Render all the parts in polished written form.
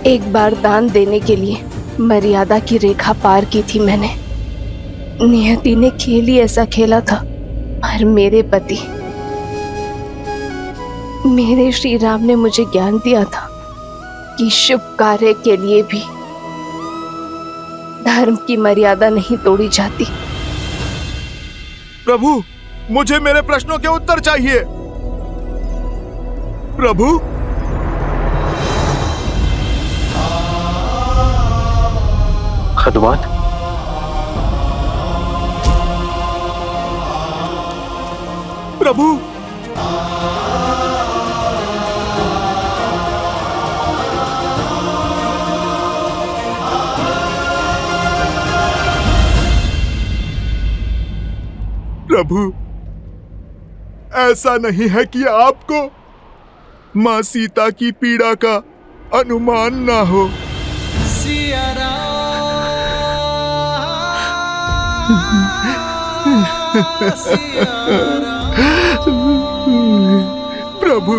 एक बार दान देने के लिए मर्यादा की रेखा पार की थी मैंने। नियति ने खेल ही ऐसा खेला था, पर मेरे पति, मेरे श्री राम ने मुझे ज्ञान दिया था कि शुभ कार्य के लिए भी धर्म की मर्यादा नहीं तोड़ी जाती। प्रभु, मुझे मेरे प्रश्नों के उत्तर चाहिए। प्रभु, हनुमान, प्रभु, प्रभु, ऐसा नहीं है कि आपको मां सीता की पीड़ा का अनुमान ना हो। प्रभु,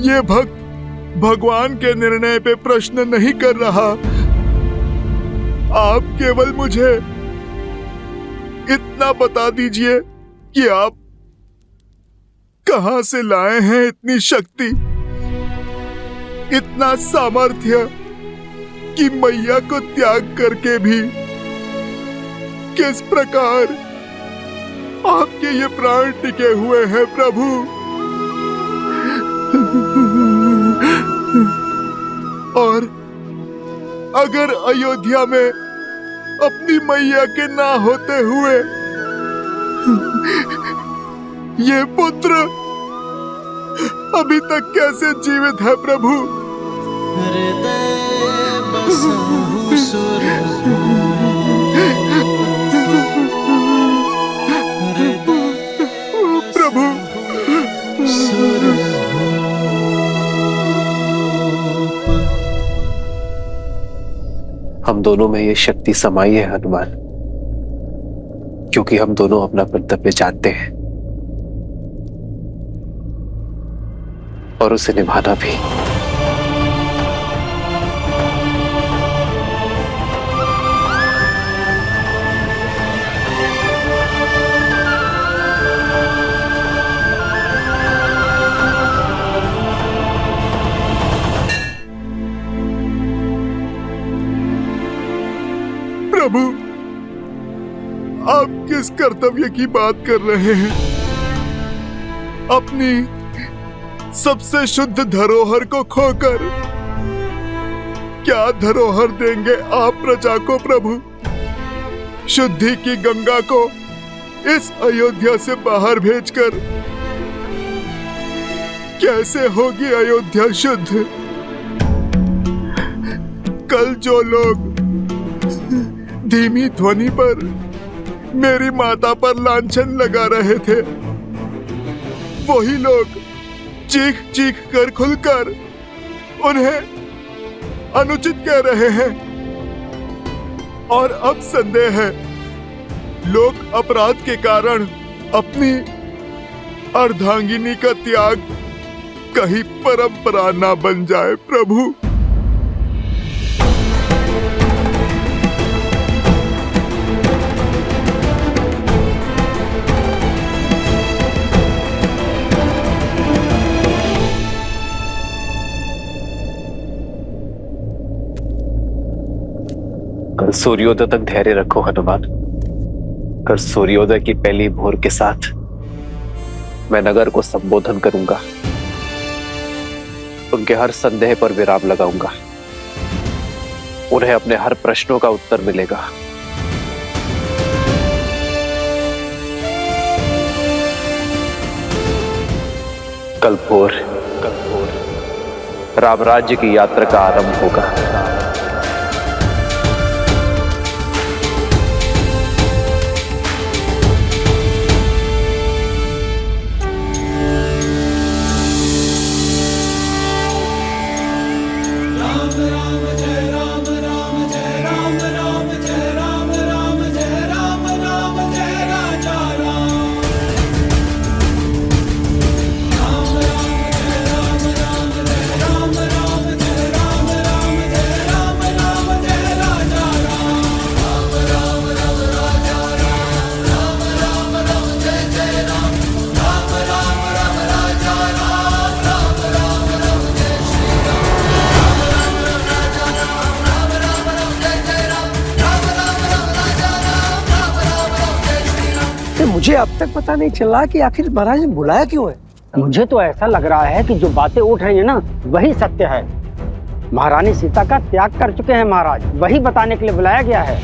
ये भक्त भगवान के निर्णय पे प्रश्न नहीं कर रहा। आप केवल मुझे इतना बता दीजिए कि आप कहां से लाए हैं इतनी शक्ति, इतना सामर्थ्य कि मैया को त्याग करके भी किस प्रकार आपके ये प्राण टिके हुए हैं प्रभु। और अगर अयोध्या में अपनी मैया के ना होते हुए ये पुत्र अभी तक कैसे जीवित है प्रभु? प्रभु, हम दोनों में ये शक्ति समाई है हनुमान, क्योंकि हम दोनों अपना कर्तव्य जानते हैं और उसे निभाना भी। प्रभु, आप किस कर्तव्य की बात कर रहे हैं? अपनी सबसे शुद्ध धरोहर को खोकर क्या धरोहर देंगे आप प्रजा को प्रभु? शुद्धि की गंगा को इस अयोध्या से बाहर भेजकर कैसे होगी अयोध्या शुद्ध? कल जो लोग धीमी ध्वनि पर मेरी माता पर लांछन लगा रहे थे, वही लोग चीख चीख कर खुलकर उन्हें अनुचित कह रहे हैं। और अब संदेह है, लोग अपराध के कारण अपनी अर्धांगिनी का त्याग कहीं परंपरा ना बन जाए प्रभु। कल सूर्योदय तक धैर्य रखो हनुमान। कल सूर्योदय की पहली भोर के साथ मैं नगर को संबोधन करूंगा, उनके हर संदेह पर विराम लगाऊंगा, उन्हें अपने हर प्रश्नों का उत्तर मिलेगा। कल भोर राम राज्य की यात्रा का आरंभ होगा। मुझे अब तक पता नहीं चला कि आखिर महाराज ने बुलाया क्यों है। मुझे तो ऐसा लग रहा है कि जो बातें उठ रही है ना वही सत्य है। महारानी सीता का त्याग कर चुके हैं महाराज, वही बताने के लिए बुलाया गया है।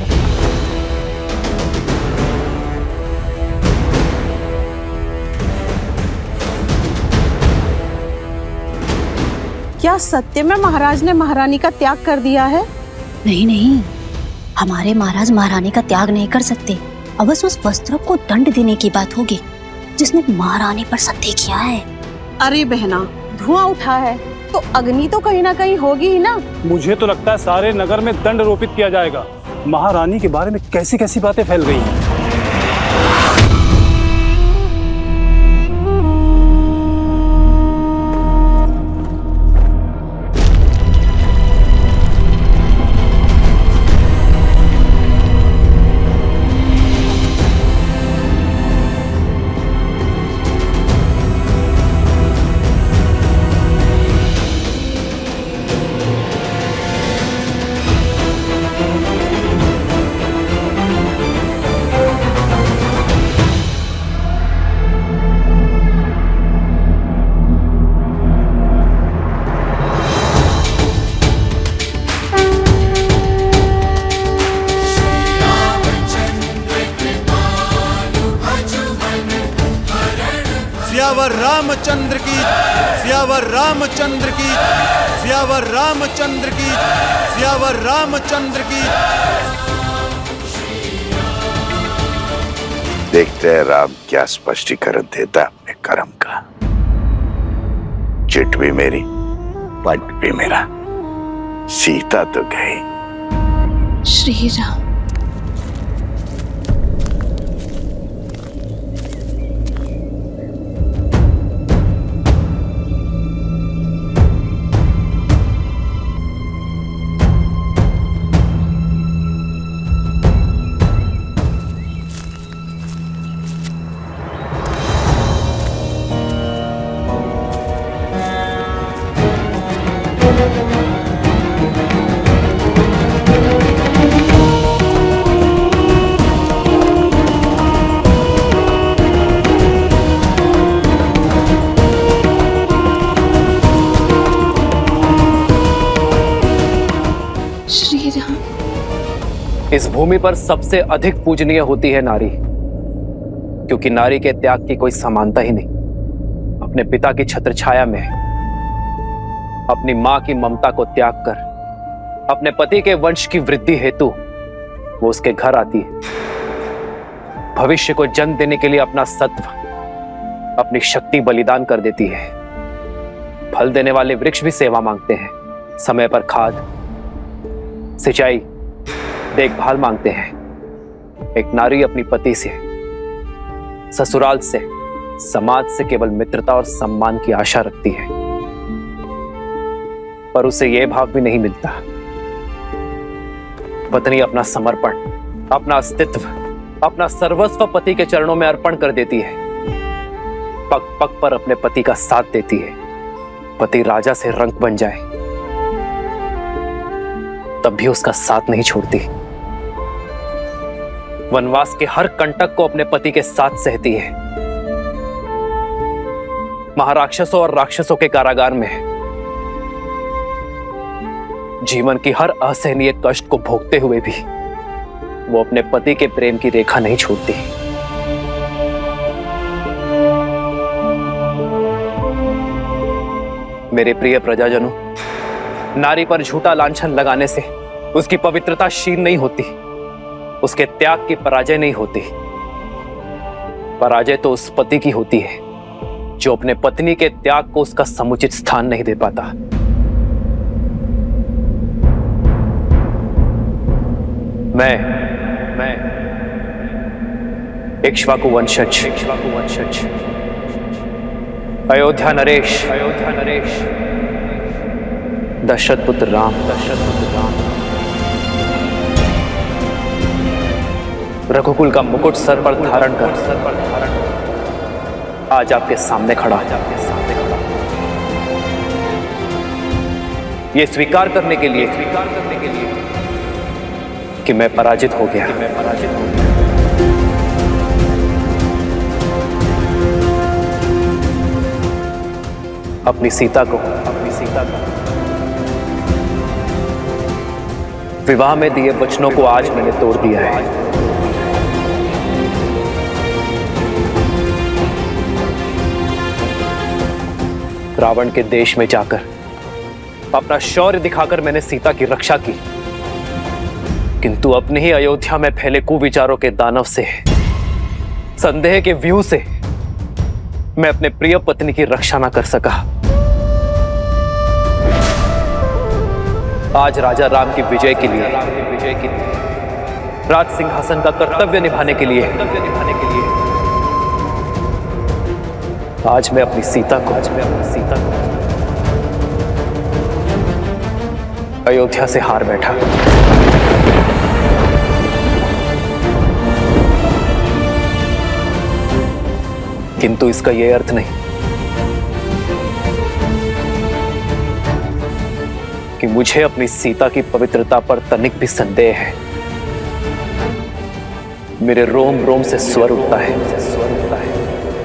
क्या सत्य में महाराज ने महारानी का त्याग कर दिया है? नहीं नहीं, हमारे महाराज महारानी का त्याग नहीं कर सकते। अवश्य उस वस्त्र को दंड देने की बात होगी जिसने महारानी पर सत्य किया है। अरे बहना, धुआं उठा है तो अग्नि तो कहीं ना कहीं होगी ही ना। मुझे तो लगता है सारे नगर में दंड रोपित किया जाएगा। महारानी के बारे में कैसी कैसी बातें फैल गई हैं। सियावर रामचंद्र की, सियावर रामचंद्र की, सियावर रामचंद्र की, सियावर रामचंद्र की। देखते हैं राम क्या स्पष्टीकरण देता है अपने कर्म का। चिट भी मेरी, पट भी मेरा, सीता तो गई। श्री राम। इस भूमि पर सबसे अधिक पूजनीय होती है नारी, क्योंकि नारी के त्याग की कोई समानता ही नहीं। अपने पिता की छत्रछाया में अपनी मां की ममता को त्याग कर अपने पति के वंश की वृद्धि हेतु वो उसके घर आती है। भविष्य को जन्म देने के लिए अपना सत्व, अपनी शक्ति बलिदान कर देती है। फल देने वाले वृक्ष भी सेवा मांगते हैं, समय पर खाद, सिंचाई, देखभाल मांगते हैं। एक नारी अपनी पति से, ससुराल से, समाज से केवल मित्रता और सम्मान की आशा रखती है, पर उसे यह भाव भी नहीं मिलता। पत्नी अपना समर्पण, अपना अस्तित्व, अपना सर्वस्व पति के चरणों में अर्पण कर देती है। पग पग पर अपने पति का साथ देती है। पति राजा से रंक बन जाए तब भी उसका साथ नहीं छोड़ती। वनवास के हर कंटक को अपने पति के साथ सहती है। महाराक्षसों और राक्षसों के कारागार में जीवन की हर असहनीय कष्ट को भोगते हुए भी वो अपने पति के प्रेम की रेखा नहीं छोड़ती। मेरे प्रिय प्रजाजनों, नारी पर झूठा लांछन लगाने से उसकी पवित्रता क्षीण नहीं होती, उसके त्याग की पराजय नहीं होती। पराजय तो उस पति की होती है जो अपने पत्नी के त्याग को उसका समुचित स्थान नहीं दे पाता। मैं इक्ष्वाकु वंशज अयोध्या नरेश दशरथ पुत्र राम रघुकुल का मुकुट सर पर धारण कर आज आपके सामने खड़ा है। ये स्वीकार करने के लिए कि मैं पराजित हो गया। अपनी सीता को विवाह में दिए वचनों को आज मैंने तोड़ दिया है। रावण के देश में जाकर अपना शौर्य दिखाकर मैंने सीता की रक्षा की, किंतु अपने ही अयोध्या में फैले कुविचारों के दानव से, संदेह के व्यूह से मैं अपने प्रिय पत्नी की रक्षा न कर सका। आज राजा राम की विजय के लिए, राज सिंहासन का कर्तव्य निभाने के लिए आज मैं अपनी सीता को अयोध्या से हार बैठा। किंतु इसका यह अर्थ नहीं कि मुझे अपनी सीता की पवित्रता पर तनिक भी संदेह है। मेरे रोम रोम से स्वर उठता है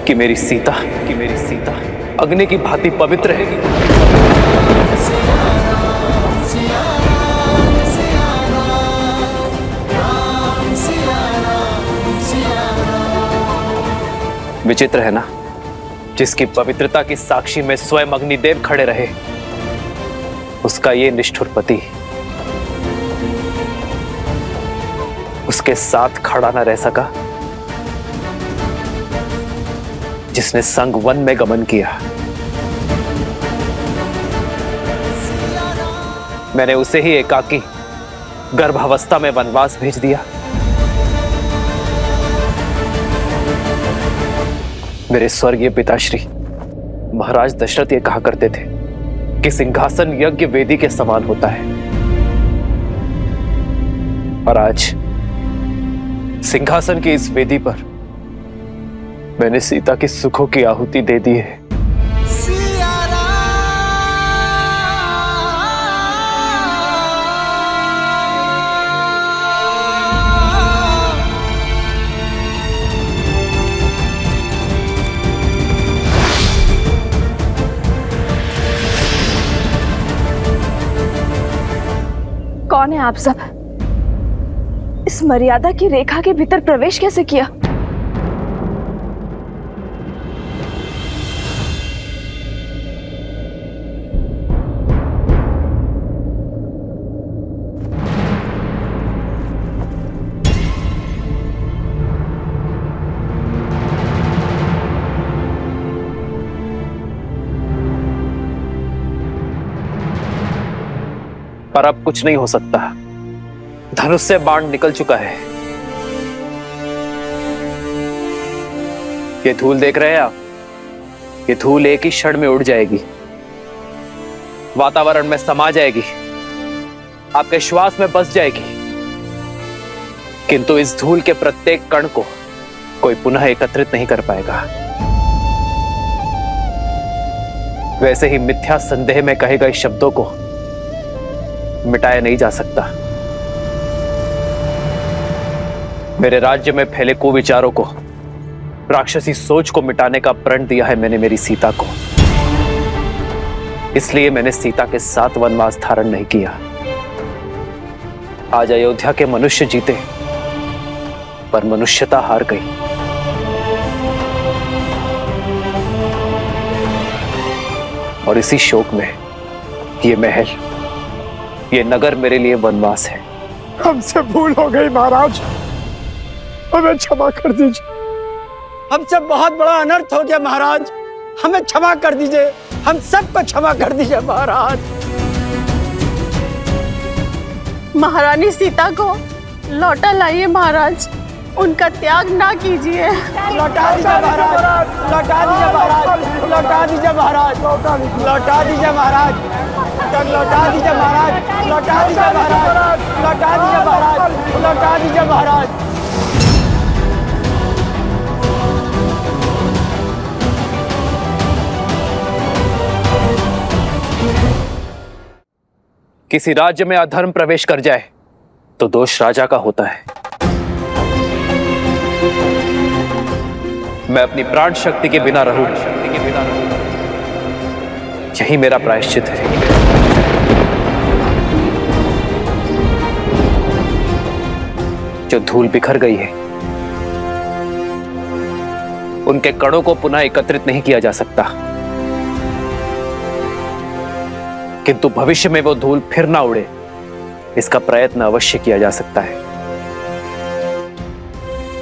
कि मेरी सीता अग्नि की भांति पवित्र है। विचित्र है ना, जिसकी पवित्रता की साक्षी में स्वयं अग्निदेव खड़े रहे, उसका ये निष्ठुर पति उसके साथ खड़ा न रह सका, जिसने संग वन में गमन किया। मैंने उसे ही एकाकी गर्भावस्था में वनवास भेज दिया। मेरे स्वर्गीय पिताश्री महाराज दशरथ ये कहा करते थे कि सिंहासन यज्ञ वेदी के समान होता है, और आज सिंहासन की इस वेदी पर मैंने सीता की सुखों की आहुति दे दी है। कौन है आप सब? इस मर्यादा की रेखा के भीतर प्रवेश कैसे किया? पर अब कुछ नहीं हो सकता, धनुष से बाण निकल चुका है। ये धूल देख रहे हैं आप, ये धूल एक ही क्षण में उड़ जाएगी, वातावरण में समा जाएगी, आपके श्वास में बस जाएगी, किंतु इस धूल के प्रत्येक कण को कोई पुनः एकत्रित नहीं कर पाएगा। वैसे ही मिथ्या संदेह में कहे गए शब्दों को मिटाया नहीं जा सकता। मेरे राज्य में फैले कुविचारों को, राक्षसी सोच को मिटाने का प्रण दिया है मैंने मेरी सीता को। इसलिए मैंने सीता के साथ वनवास धारण नहीं किया। आज अयोध्या के मनुष्य जीते, पर मनुष्यता हार गई। और इसी शोक में ये महल, ये नगर मेरे लिए वनवास है। हमसे भूल हो गई महाराज, हमें क्षमा कर दीजिए। हमसे बहुत बड़ा अनर्थ हो गया महाराज, हमें क्षमा कर दीजिए, हम सबको क्षमा कर दीजिए महाराज। महारानी सीता को लौटा लाइए महाराज, उनका त्याग ना कीजिए। लौटा दीजिए महाराज, लौटा दीजिए महाराज, लौटा दीजिए महाराज, लौटा दीजिए महाराज, लौटा दीजिए महाराज, लौटा दीजिए महाराज, लौटा दीजिए महाराज, लौटा दीजिए महाराज। किसी राज्य में अधर्म प्रवेश कर जाए तो दोष राजा का होता है। मैं अपनी प्राण शक्ति के बिना रहूं यही मेरा प्रायश्चित है। जो धूल बिखर गई है, उनके कणों को पुनः एकत्रित नहीं किया जा सकता, किंतु भविष्य में वो धूल फिर ना उड़े, इसका प्रयत्न अवश्य किया जा सकता है।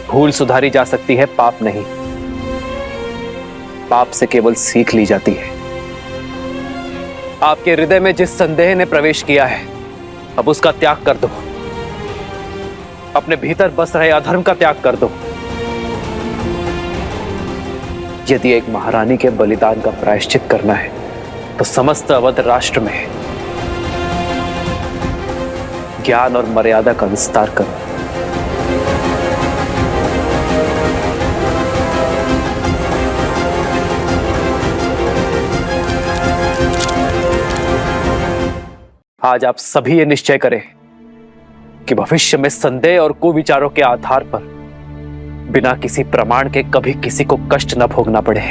भूल सुधारी जा सकती है, पाप नहीं। पाप से केवल सीख ली जाती है। आपके हृदय में जिस संदेह ने प्रवेश किया है, अब उसका त्याग कर दो। अपने भीतर बस रहे अधर्म का त्याग कर दो। यदि एक महारानी के बलिदान का प्रायश्चित करना है, तो समस्त अवध राष्ट्र में ज्ञान और मर्यादा का विस्तार करो। आज आप सभी ये निश्चय करें कि भविष्य में संदेह और कुविचारों के आधार पर बिना किसी प्रमाण के कभी किसी को कष्ट न भोगना पड़े।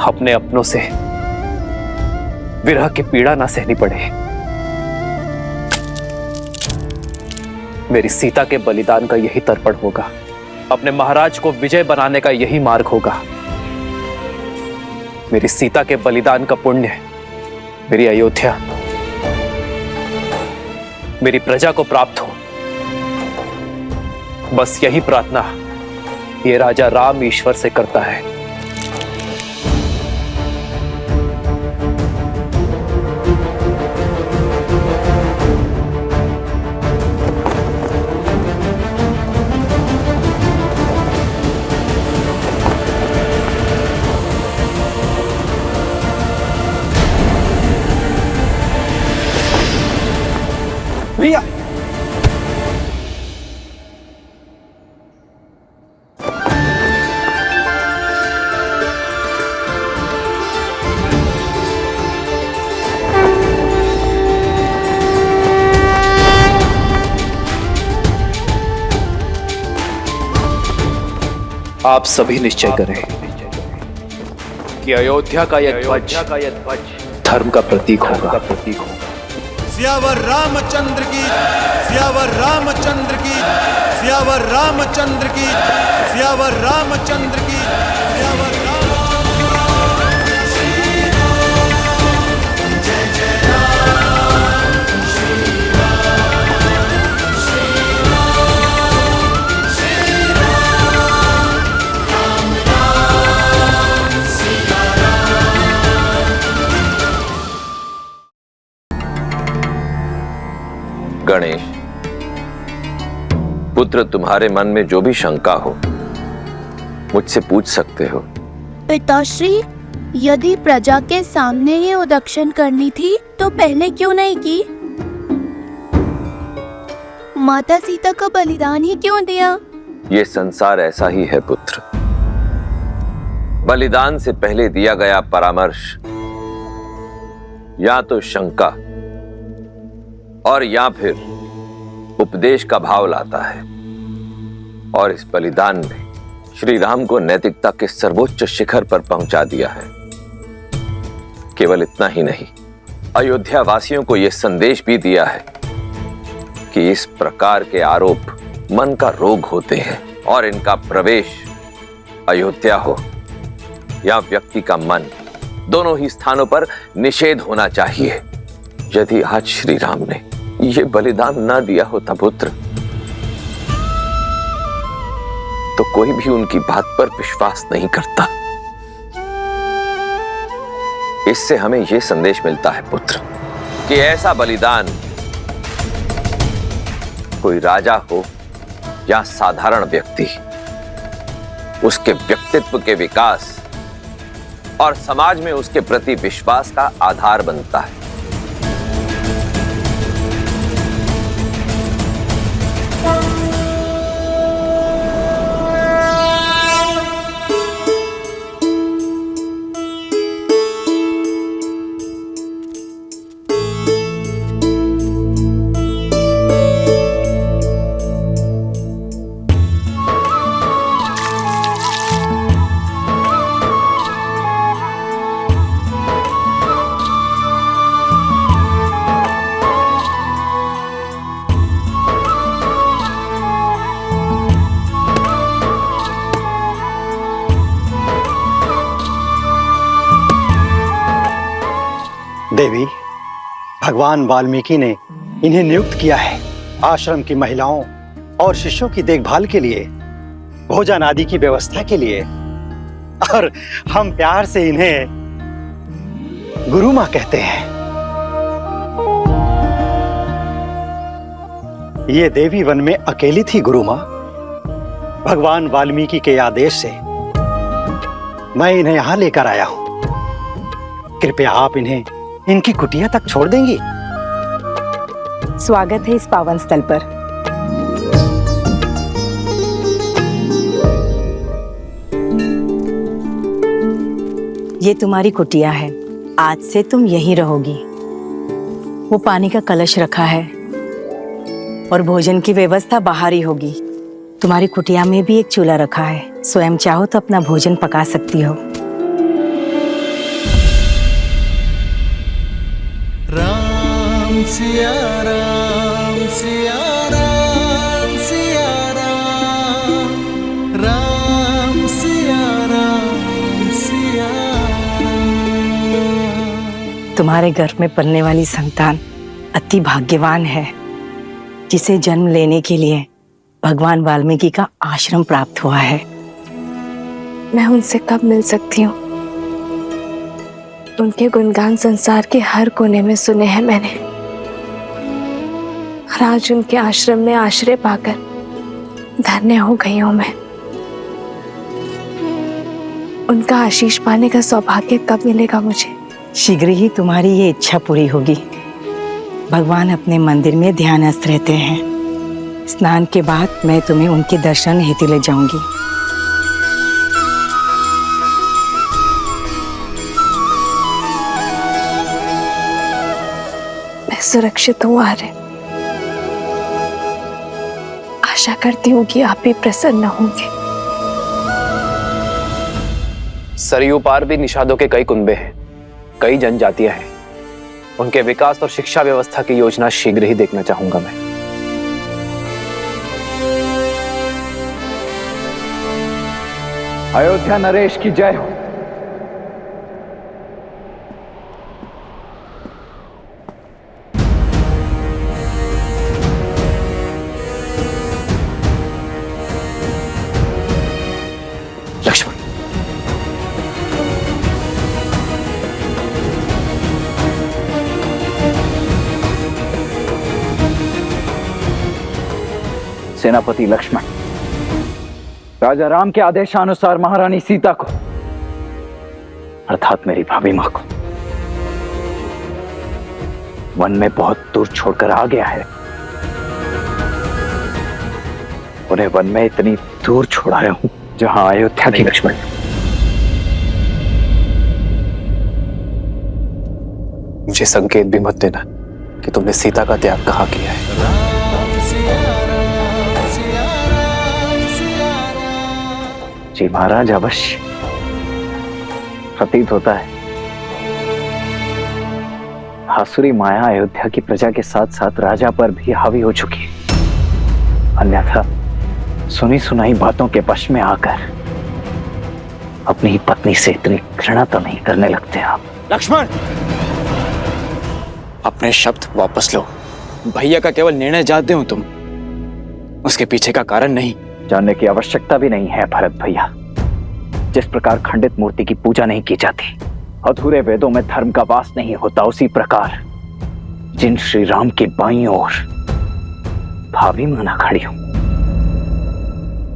अपने अपनों से विरह की पीड़ा ना सहनी पड़े। मेरी सीता के बलिदान का यही तर्पण होगा। अपने महाराज को विजय बनाने का यही मार्ग होगा। मेरी सीता के बलिदान का पुण्य मेरी अयोध्या, मेरी प्रजा को प्राप्त हो। बस यही प्रार्थना ये राजा राम ईश्वर से करता है। भैया आप सभी निश्चय करें कि अयोध्या का यह ध्वज धर्म का प्रतीक होगा। सियावर रामचंद्र की, सियावर रामचंद्र की, सियावर रामचंद्र की, सियावर रामचंद्र की, सियावर गणेश पुत्र, तुम्हारे मन में जो भी शंका हो मुझसे पूछ सकते हो। पिताश्री, यदि प्रजा के सामने ये उदक्षिण करनी थी तो पहले क्यों नहीं की? माता सीता का बलिदान ही क्यों दिया? ये संसार ऐसा ही है पुत्र। बलिदान से पहले दिया गया परामर्श या तो शंका और या फिर उपदेश का भाव लाता है। और इस बलिदान ने श्री राम को नैतिकता के सर्वोच्च शिखर पर पहुंचा दिया है। केवल इतना ही नहीं, अयोध्या वासियों को यह संदेश भी दिया है कि इस प्रकार के आरोप मन का रोग होते हैं और इनका प्रवेश अयोध्या हो या व्यक्ति का मन, दोनों ही स्थानों पर निषेध होना चाहिए। यदि आज श्री राम ने ये बलिदान ना दिया होता पुत्र, तो कोई भी उनकी बात पर विश्वास नहीं करता। इससे हमें यह संदेश मिलता है पुत्र कि ऐसा बलिदान कोई राजा हो या साधारण व्यक्ति, उसके व्यक्तित्व के विकास और समाज में उसके प्रति विश्वास का आधार बनता है। देवी, भगवान वाल्मीकि ने इन्हें नियुक्त किया है आश्रम की महिलाओं और शिष्यों की देखभाल के लिए, भोजन आदि की व्यवस्था के लिए, और हम प्यार से इन्हें गुरु माँ कहते हैं। ये देवी वन में अकेली थी गुरु माँ। भगवान वाल्मीकि के आदेश से मैं इन्हें यहां लेकर आया हूं। कृपया आप इन्हें इनकी कुटिया तक छोड़ देंगी? स्वागत है इस पावन स्थल पर। ये तुम्हारी कुटिया है, आज से तुम यहीं रहोगी। वो पानी का कलश रखा है और भोजन की व्यवस्था बाहर ही होगी। तुम्हारी कुटिया में भी एक चूल्हा रखा है, स्वयं चाहो तो अपना भोजन पका सकती हो। राम सिया राम सिया राम सिया राम, राम सिया राम सिया राम। तुम्हारे घर में पलने वाली संतान अति भाग्यवान है, जिसे जन्म लेने के लिए भगवान वाल्मीकि का आश्रम प्राप्त हुआ है। मैं उनसे कब मिल सकती हूँ? उनके गुणगान संसार के हर कोने में सुने हैं मैंने, और आज उनके आश्रम में आश्रय पाकर धन्य हो गई हूँ मैं। उनका आशीष पाने का सौभाग्य कब मिलेगा मुझे? शीघ्र ही तुम्हारी ये इच्छा पूरी होगी। भगवान अपने मंदिर में ध्यानस्थ रहते हैं। स्नान के बाद मैं तुम्हें उनके दर्शन हेतु ले जाऊंगी। मैं सुरक्षित हूँ आर्य। आशा करती हूँ कि आप भी प्रसन्न होंगे। सरयू पार भी निषादों के कई कुनबे हैं, कई जनजातियां हैं। उनके विकास और शिक्षा व्यवस्था की योजना शीघ्र ही देखना चाहूंगा मैं। अयोध्या नरेश की जय हो। लक्ष्मण, सेनापति लक्ष्मण, राजा राम के आदेशानुसार महारानी सीता को, अर्थात मेरी भाभी मां को, वन में बहुत दूर छोड़कर आ गया है। उन्हें वन में इतनी दूर छोड़ाया हूं जहां अयोध्या की। लक्ष्मण, मुझे संकेत भी मत देना कि तुमने सीता का त्याग कहाँ किया है। जी महाराज, अवश्य। प्रतीत होता है आसुरी माया अयोध्या की प्रजा के साथ साथ राजा पर भी हावी हो चुकी है। अन्यथा सुनी सुनाई बातों के वश में आकर अपनी ही पत्नी से इतनी घृणा तो नहीं करने लगते आप। लक्ष्मण, अपने शब्द वापस लो। भैया का केवल निर्णय जानते हो तुम, उसके पीछे का कारण नहीं। जानने की आवश्यकता भी नहीं है भरत भैया। जिस प्रकार खंडित मूर्ति की पूजा नहीं की जाती, अधूरे वेदों में धर्म का वास नहीं होता, उसी प्रकार जिन श्री राम की बाईं ओर भाभी माना खड़ी हूं,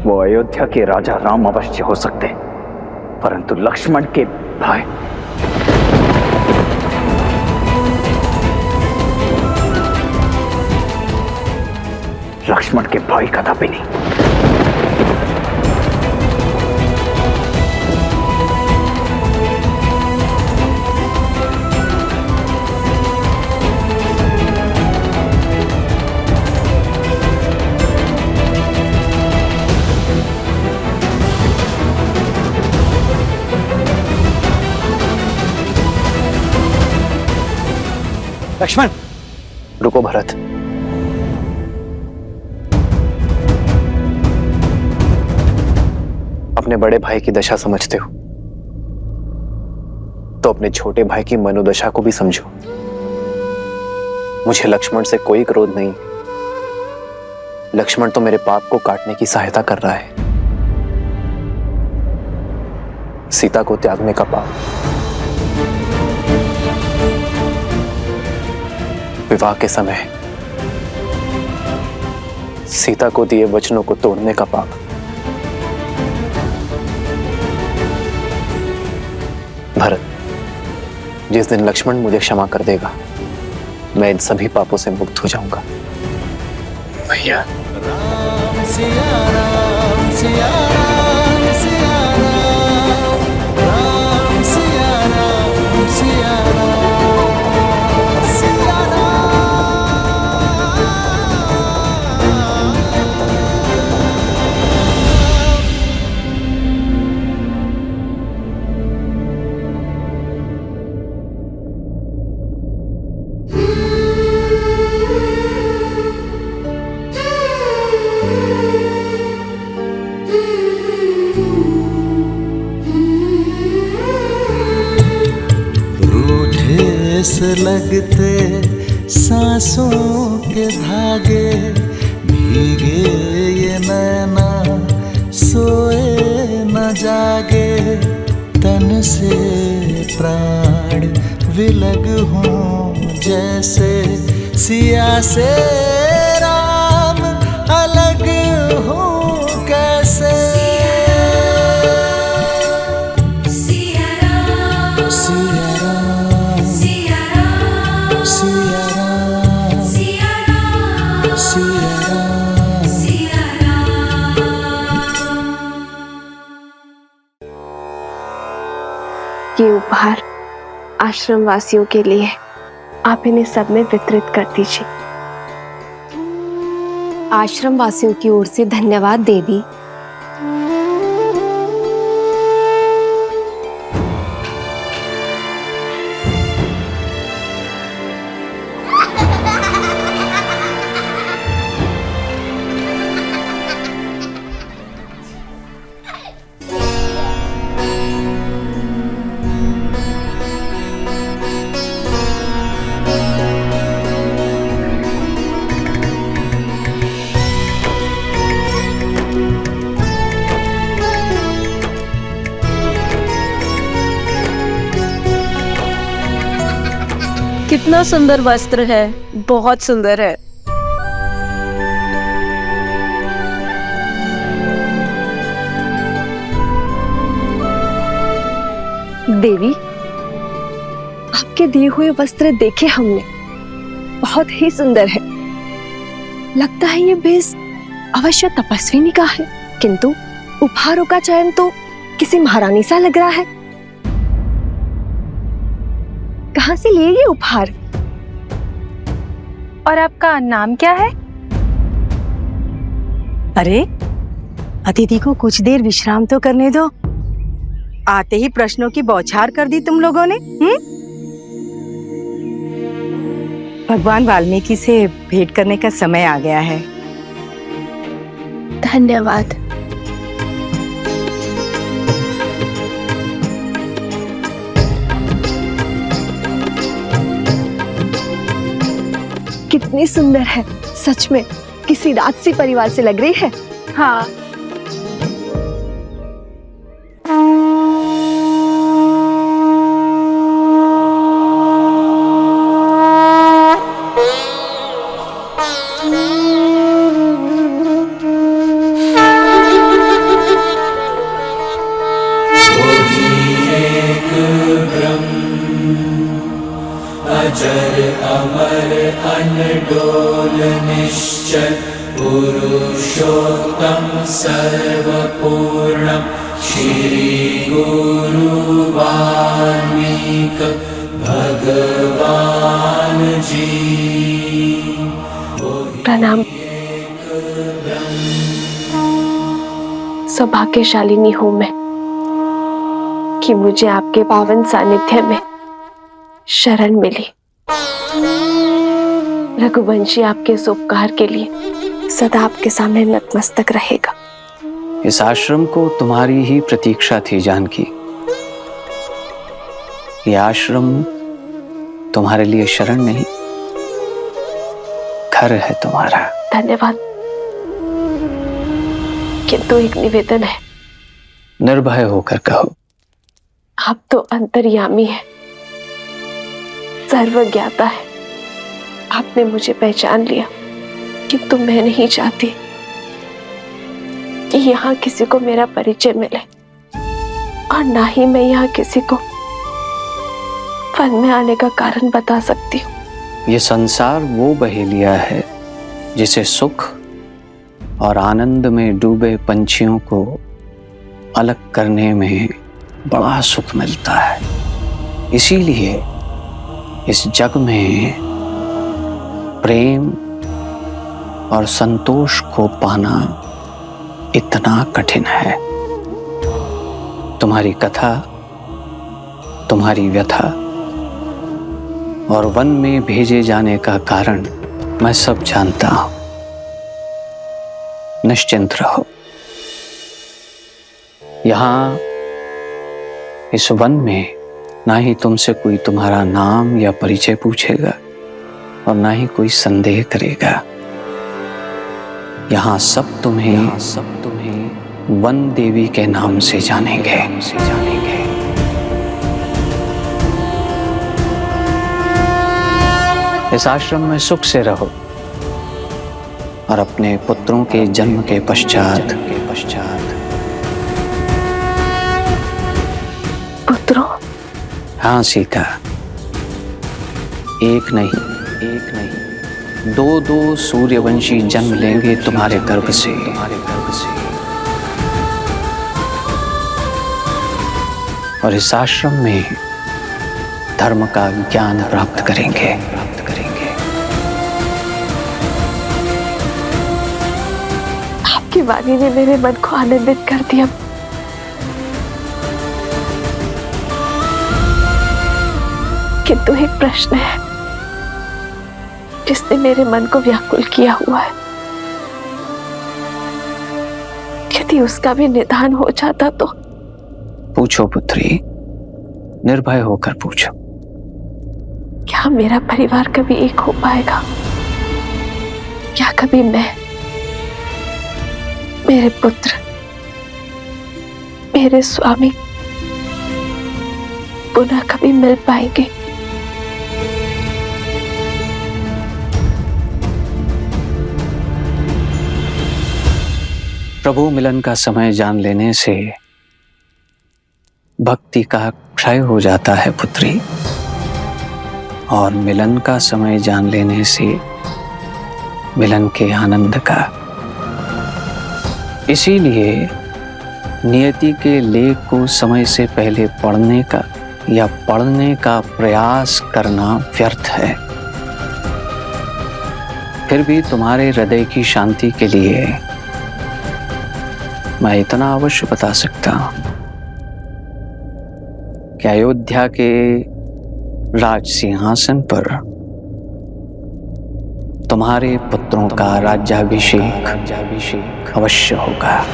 वो अयोध्या के राजा राम अवश्य हो सकते, परंतु लक्ष्मण के भाई कदापि नहीं। लक्ष्मण, रुको भरत। अपने बड़े भाई की दशा समझते हो तो अपने छोटे भाई की मनोदशा को भी समझो। मुझे लक्ष्मण से कोई क्रोध नहीं। लक्ष्मण तो मेरे पाप को काटने की सहायता कर रहा है। सीता को त्यागने का पाप, विवाह के समय सीता को दिए वचनों को तोड़ने का पाप, भरत, जिस दिन लक्ष्मण मुझे क्षमा कर देगा मैं इन सभी पापों से मुक्त हो जाऊंगा। भैया राम सिया राम सिया राम सिया राम, राम सिया राम सिया राम, सिया से लगते सांसों के धागे, भीगे ये नैना सोए न जागे, तन से प्राण विलग हों जैसे सिया से राम अलग हों कैसे। सिया राम सिया राम सिया राम सिया राम सिया राम सिया राम। ये उपहार आश्रम वासियों के लिए, आप इन्हें सब में वितरित कर दीजिए। आश्रम वासियों की ओर से धन्यवाद देवी। कितना सुंदर वस्त्र है, बहुत सुंदर है। देवी, आपके दिए हुए वस्त्र देखे हमने, बहुत ही सुंदर है। लगता है ये भेष अवश्य तपस्विनी का है, किंतु उपहारों का चयन तो किसी महारानी सा लग रहा है। कहाँ से लिए ये उपहार? और आपका नाम क्या है? अरे, अतिथि को कुछ देर विश्राम तो करने दो। आते ही प्रश्नों की बौछार कर दी तुम लोगों ने। भगवान वाल्मीकि से भेंट करने का समय आ गया है। धन्यवाद। कितनी सुंदर है, सच में किसी राजसी परिवार से लग रही है। हाँ। अजर अमर अनडोल निश्चल पुरुषोत्तम सर्वपूर्ण श्री गुरु वाल्मीक भगवान जी। प्रणाम। सौभाग्यशालिनी हूं मैं कि मुझे आपके पावन सानिध्य में शरण मिली। रघुवंशी आपके इस उपकार के लिए सदा आपके सामने नतमस्तक रहेगा। इस आश्रम को तुम्हारी ही प्रतीक्षा थी जानकी। ये आश्रम तुम्हारे लिए शरण नहीं, घर है तुम्हारा। धन्यवाद, किंतु एक निवेदन है। निर्भय होकर कहो। आप तो अंतर्यामी है, सर्वज्ञाता है। आपने मुझे पहचान लिया, किंतु मैं नहीं चाहती कि यहाँ किसी को मेरा परिचय मिले, और ना ही मैं यहाँ किसी को वन में आने का कारण बता सकती हूँ। ये संसार वो बहेलिया है जिसे सुख और आनंद में डूबे पंछियों को अलग करने में बड़ा सुख मिलता है। इसीलिए इस जग में प्रेम और संतोष को पाना इतना कठिन है। तुम्हारी कथा, तुम्हारी व्यथा और वन में भेजे जाने का कारण मैं सब जानता हूं। निश्चिंत रहो। यहां इस वन में ना ही तुमसे कोई तुम्हारा नाम या परिचय पूछेगा और ना ही कोई संदेह करेगा। यहां सब तुम्हें वन देवी के नाम से जानेंगे। इस आश्रम में सुख से रहो और अपने पुत्रों के जन्म के पश्चात पुत्रों? हाँ सीता, एक नहीं दो सूर्यवंशी जन्म लेंगे तुम्हारे गर्भ से। और इस आश्रम में धर्म का ज्ञान प्राप्त करेंगे। आपकी वाणी ने मेरे मन को आनंदित कर दिया। किंतु एक प्रश्न है जिसने मेरे मन को व्याकुल किया हुआ है। यदि उसका भी निदान हो जाता तो। पूछो पुत्री, निर्भय होकर पूछो। क्या मेरा परिवार कभी एक हो पाएगा? क्या कभी मैं, मेरे पुत्र, मेरे स्वामी पुनः कभी मिल पाएंगे? प्रभु मिलन का समय जान लेने से भक्ति का क्षय हो जाता है पुत्री, और मिलन का समय जान लेने से मिलन के आनंद का। इसीलिए नियति के लेख को समय से पहले पढ़ने का या पढ़ने का प्रयास करना व्यर्थ है। फिर भी तुम्हारे हृदय की शांति के लिए मैं इतना अवश्य बता सकता हूं कि अयोध्या के राज सिंहासन पर तुम्हारे पुत्रों का राज्याभिषेक अवश्य होगा।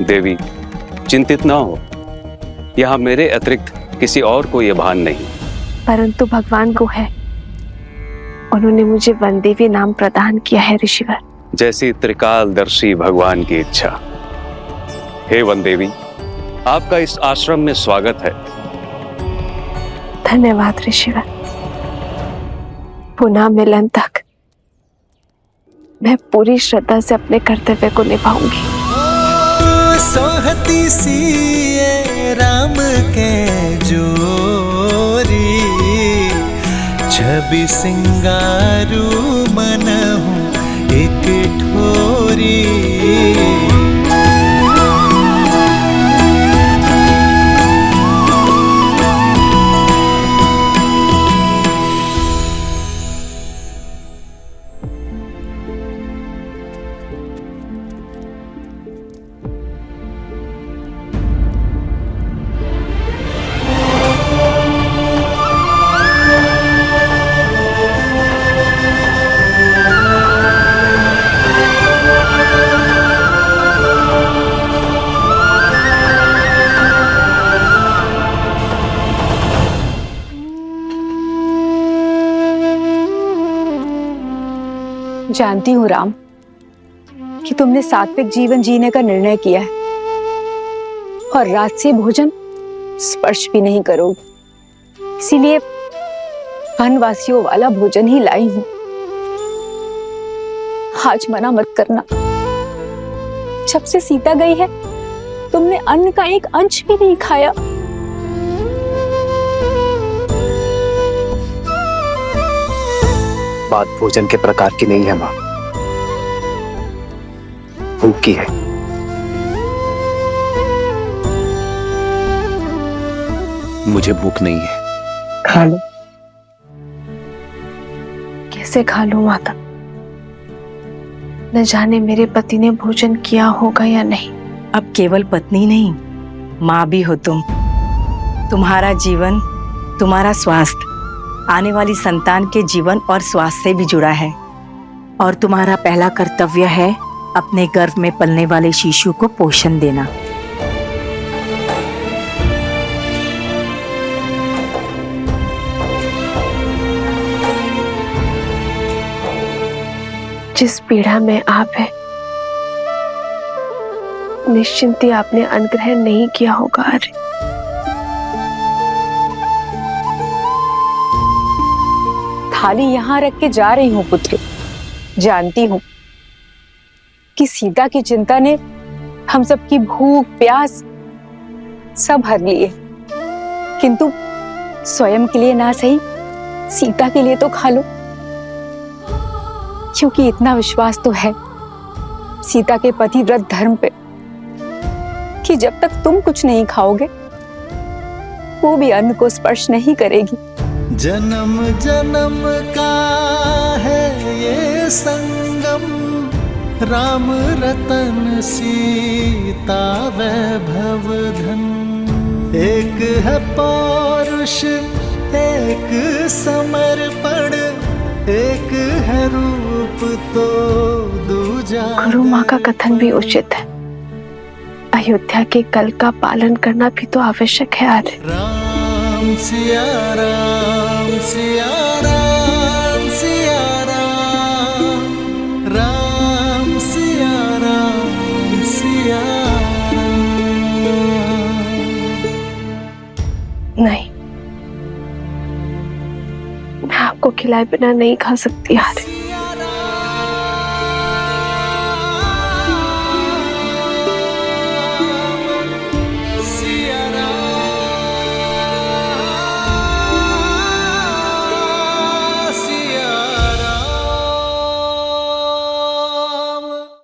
देवी, चिंतित ना हो, यहाँ मेरे अतिरिक्त किसी और को यह भान नहीं। परंतु भगवान को है। उन्होंने मुझे वनदेवी नाम प्रदान किया है ऋषिवर। जैसी त्रिकालदर्शी भगवान की इच्छा। हे वनदेवी, आपका इस आश्रम में स्वागत है। धन्यवाद ऋषिवर। पुनः मिलन तक मैं पूरी श्रद्धा से अपने कर्तव्य को निभाऊंगी। सोहती सी राम के जोरी, छवि सिंगारू मनहु एक ठोरी। जानती हूँ राम कि तुमने सात्विक जीवन जीने का निर्णय किया है और राजसी भोजन स्पर्श भी नहीं करोगे, इसीलिए वनवासियों वाला भोजन ही लाई हूँ। आज मना मत करना। जब से सीता गई है तुमने अन्न का एक अंश भी नहीं खाया। बात भोजन के प्रकार की नहीं है मां, भूख की है। मुझे भूख नहीं है। खा लो। कैसे खा लूं माता? न जाने मेरे पति ने भोजन किया होगा या नहीं। अब केवल पत्नी नहीं, माँ भी हो तुम। तुम्हारा जीवन, तुम्हारा स्वास्थ्य आने वाली संतान के जीवन और स्वास्थ्य से भी जुड़ा है और तुम्हारा पहला कर्तव्य है अपने गर्भ में पलने वाले शिशु को पोषण देना। जिस पीड़ा में आप है, निश्चिंत ही आपने अनुग्रह नहीं किया होगा। अरे थाली यहाँ रख के जा रही हूँ पुत्र। जानती हूँ कि सीता की चिंता ने हम सबकी भूख प्यास सब हर लिए, किंतु स्वयं के लिए ना सही, सीता के लिए तो खा लो, क्योंकि इतना विश्वास तो है सीता के पतिव्रत धर्म पे कि जब तक तुम कुछ नहीं खाओगे वो भी अन्न को स्पर्श नहीं करेगी। जन्म जन्म का है ये संगम, राम रतन सीता वैभव धन। एक है पौरुष, एक समर्पण, एक है रूप तो दूजा। गुरु माँ का कथन भी उचित है। अयोध्या के कल का पालन करना भी तो आवश्यक है। अरे राम सिया राम सिया राम सिया राम, राम सिया राम सिया राम। नहीं, मैं आपको खिलाए बिना नहीं खा सकती। अरे